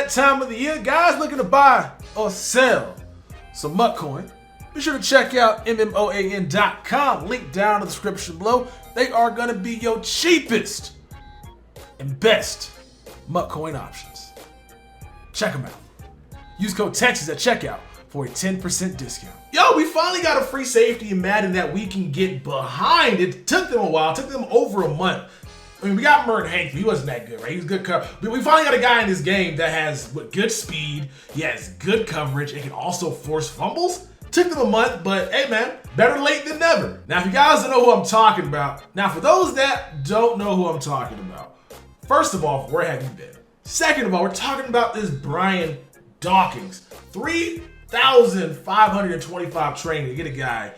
that time of the year, guys looking to buy or sell some MUT coin. Be sure to check out MMOAN.com, link down in the description below. They are going to be your cheapest and best MUT coin options. Check them out. Use code Texas at checkout for a 10% discount. Yo, we finally got a free safety in Madden that we can get behind. It took them a while, it took them over a month. I mean, we got MUT Hank, he wasn't that good, right? He was good cover. But we finally got a guy in this game that has good speed, he has good coverage, and can also force fumbles. Took them a month, but hey man, better late than never. Now, if you guys don't know who I'm talking about, now for those that don't know who I'm talking about, first of all, where have you been? Second of all, we're talking about this Brian Dawkins. 3,525 training to get a guy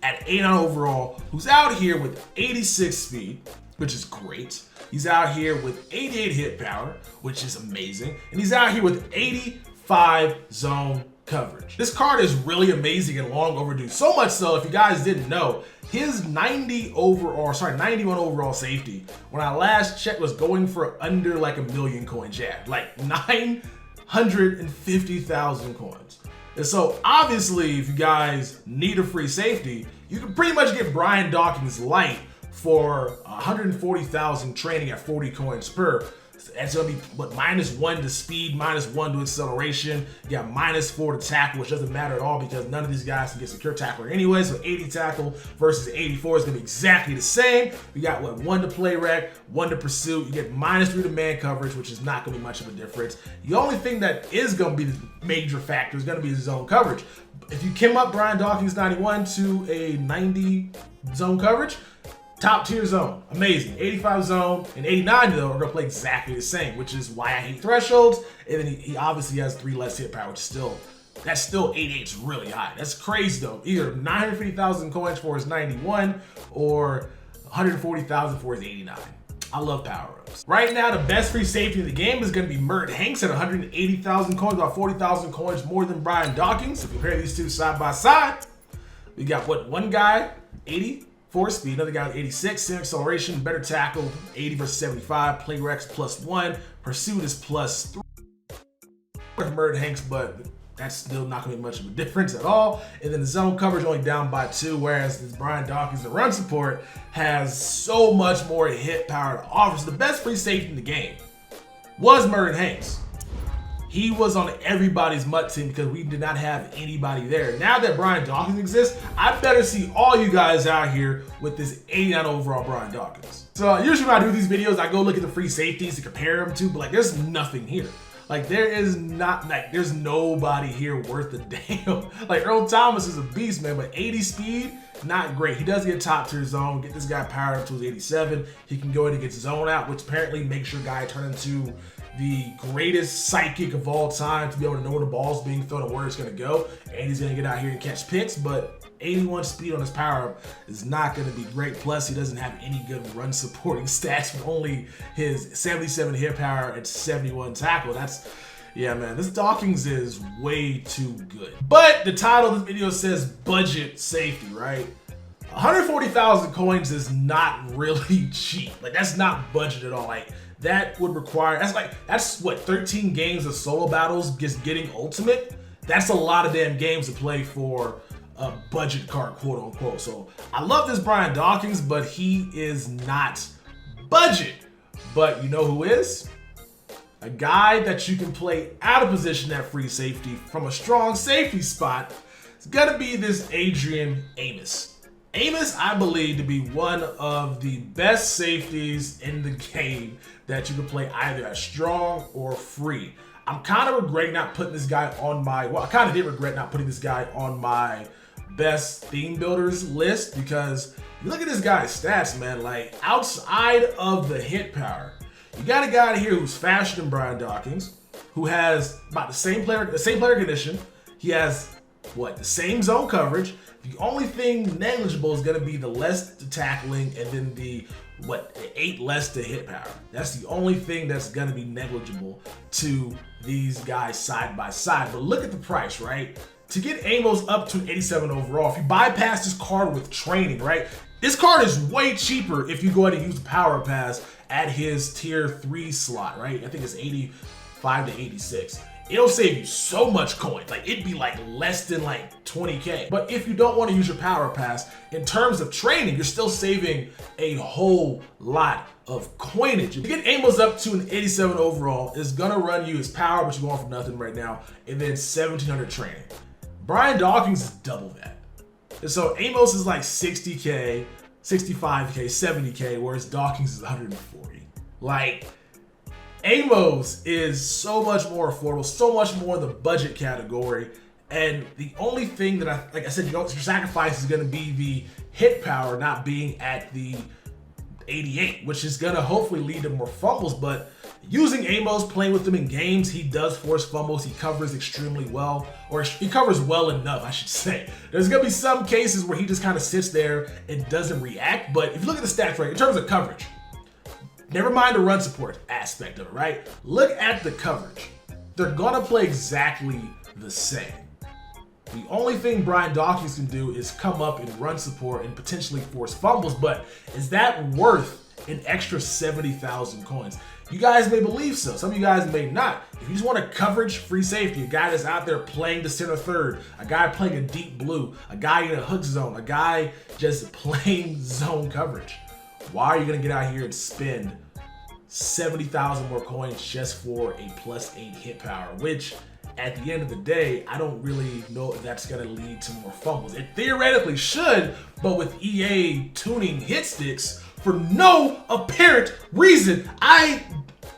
at 89 overall who's out here with 86 speed, which is great. He's out here with 88 hit power, which is amazing. And he's out here with 85 zone coverage. This card is really amazing and long overdue. So much so, if you guys didn't know, his 91 overall safety, when I last checked, was going for under like a million coins. Yeah, like 950,000 coins. And so obviously, if you guys need a free safety, you can pretty much get Brian Dawkins light for 140,000 training at 40 coins per. That's gonna be what, -1 to speed, -1 to acceleration. You got -4 to tackle, which doesn't matter at all because none of these guys can get secure tackler anyway. So 80 tackle versus 84 is gonna be exactly the same. We got what, 1 to play rec, 1 to pursuit. You get -3 to man coverage, which is not gonna be much of a difference. The only thing that is gonna be the major factor is gonna be his zone coverage. If you came up Brian Dawkins 91 to a 90 zone coverage, top tier zone, amazing. 85 zone and 89 though are gonna play exactly the same, which is why I hate thresholds. And then he obviously has 3 less hit power, which is still, that's still 88 is really high. That's crazy though. Either 950,000 coins for his 91 or 140,000 for his 89. I love power-ups. Right now, the best free safety in the game is gonna be MUT Hanks at 180,000 coins, about 40,000 coins more than Brian Dawkins. So compare these two side by side. We got what, one guy, 84 speed, another guy with 86, same acceleration, better tackle, 80 versus 75, play recs +1, pursuit is +3 for MUT Hanks, but that's still not gonna be much of a difference at all. And then the zone coverage only down by 2, whereas this Brian Dawkins, the run support, has so much more hit power to offer. So the best free safety in the game was MUT Hanks. He was on everybody's MUT team because we did not have anybody there. Now that Brian Dawkins exists, I better see all you guys out here with this 89 overall Brian Dawkins. So usually when I do these videos, I go look at the free safeties to compare them to, but like there's nothing here. Like there's nobody here worth a damn. Like Earl Thomas is a beast, man, but 80 speed, not great. He does get top tier zone, get this guy powered up to his 87. He can go in and get zone out, which apparently makes your guy turn into the greatest psychic of all time to be able to know where the ball's being thrown and where it's gonna go. And he's gonna get out here and catch picks, but 81 speed on his power up is not gonna be great. Plus, he doesn't have any good run supporting stats with only his 77 hit power and 71 tackle. That's, yeah, man, this Dawkins is way too good. But the title of this video says budget safety, right? 140,000 coins is not really cheap. Like that's not budget at all. Like that would require, that's what, 13 games of solo battles just getting ultimate? That's a lot of damn games to play for a budget card, quote unquote. So I love this Brian Dawkins, but he is not budget. But you know who is? A guy that you can play out of position at free safety from a strong safety spot. It's gonna be this Adrian Amos. Amos, I believe, to be one of the best safeties in the game that you can play either as strong or free. I'm kind of regretting not putting this guy on my, well, I kind of did regret not putting this guy on my best theme builders list because you look at this guy's stats, man, like outside of the hit power, you got a guy here who's faster than Brian Dawkins, who has about the same player condition. He has what, the same zone coverage. The only thing negligible is going to be the less to tackling and then the 8 less to hit power. That's the only thing that's going to be negligible to these guys side by side. But look at the price, right? To get Amos up to 87 overall, if you bypass this card with training, right? This card is way cheaper if you go ahead and use the power pass at his tier 3 slot, right? I think it's 5 to 86. It'll save you so much coins. Like, it'd be like less than like 20K. But if you don't want to use your power pass, in terms of training, you're still saving a whole lot of coinage. If you get Amos up to an 87 overall, it's gonna run you his power, but you're going for nothing right now, and then 1700 training. Brian Dawkins is double that. And so Amos is like 60K, 65K, 70K, whereas Dawkins is 140. Like, Amos is so much more affordable, so much more in the budget category. And the only thing that like I said, your sacrifice is going to be the hit power not being at the 88, which is going to hopefully lead to more fumbles. But using Amos, playing with him in games, he does force fumbles. He covers extremely well, or he covers well enough, I should say. There's going to be some cases where he just kind of sits there and doesn't react. But if you look at the stats, right, in terms of coverage, never mind the run support aspect of it, right? Look at the coverage. They're gonna play exactly the same. The only thing Brian Dawkins can do is come up and run support and potentially force fumbles, but is that worth an extra 70,000 coins? You guys may believe so, some of you guys may not. If you just want a coverage free safety, a guy that's out there playing the center third, a guy playing a deep blue, a guy in a hook zone, a guy just playing zone coverage, why are you gonna get out here and spend 70,000 more coins just for a +8 hit power, which at the end of the day, I don't really know if that's gonna lead to more fumbles. It theoretically should, but with EA tuning hit sticks for no apparent reason,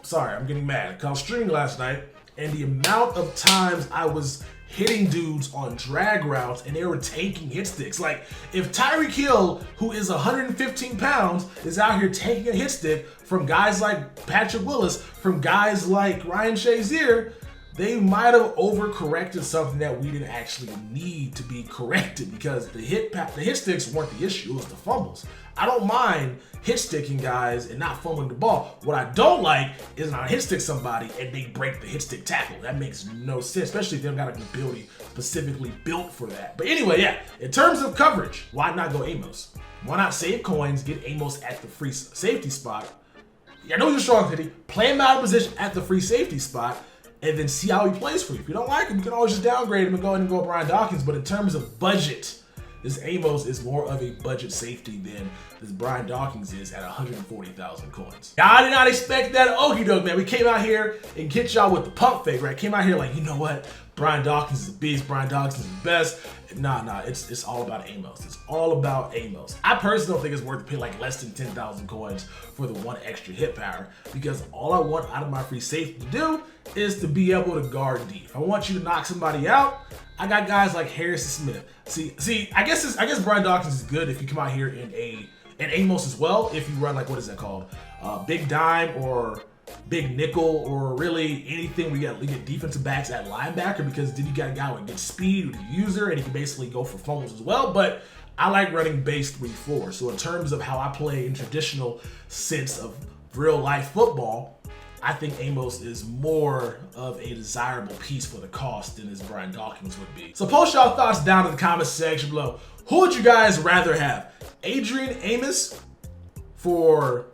sorry, I'm getting mad. I was streaming last night, and the amount of times I was hitting dudes on drag routes and they were taking hit sticks. Like, if Tyreek Hill, who is 115 pounds, is out here taking a hit stick from guys like Patrick Willis, from guys like Ryan Shazier, they might have overcorrected something that we didn't actually need to be corrected, because the hit sticks weren't the issue, it was the fumbles. I don't mind hit sticking guys and not fumbling the ball. What I don't like is when I hit stick somebody and they break the hit stick tackle. That makes no sense, especially if they've got an ability specifically built for that. But anyway, yeah, in terms of coverage, why not go Amos? Why not save coins, get Amos at the free safety spot? I know you're strong, Titty. Play him out of position at the free safety spot, and then see how he plays for you. If you don't like him, you can always just downgrade him and go ahead and go Brian Dawkins. But in terms of budget, this Amos is more of a budget safety than this Brian Dawkins is at 140,000 coins. Now, I did not expect that okie doke, man. We came out here and get y'all with the pump fake, right? Came out here like, you know what? Brian Dawkins is a beast. Brian Dawkins is the best. Nah, it's all about Amos. It's all about Amos. I personally don't think it's worth to pay like less than 10,000 coins for the one extra hit power, because all I want out of my free safety to do is to be able to guard deep. If I want you to knock somebody out, I got guys like Harrison Smith. See, I guess Brian Dawkins is good if you come out here in Amos as well. If you run like, what is that called? Big dime or big nickel, or really anything where you get defensive backs at linebacker, because then you got a guy with good speed, with a user, and he can basically go for fumbles as well. But I like running base 3-4. So in terms of how I play in traditional sense of real life football, I think Amos is more of a desirable piece for the cost than as Brian Dawkins would be. So post y'all thoughts down in the comment section below. Who would you guys rather have? Adrian Amos for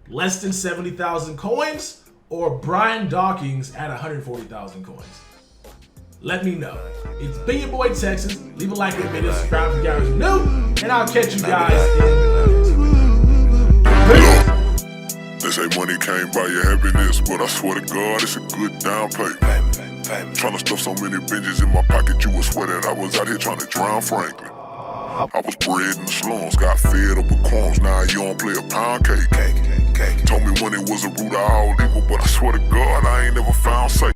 less than 70,000 coins, or Brian Dawkins at 140,000 coins? Let me know. It's been your boy Texas. Leave a like in the video, subscribe if you guys are new, and I'll catch you guys in They say money can't buy your happiness, but I swear to God, it's a good down payment. Trying to stuff so many binges in my pocket, you would swear that I was out here trying to drown Franklin. I was bred in the slums, got fed up with crumbs, now you don't play a pound cake. Told me when it was a root of all evil, but I swear to God, I ain't never found safe.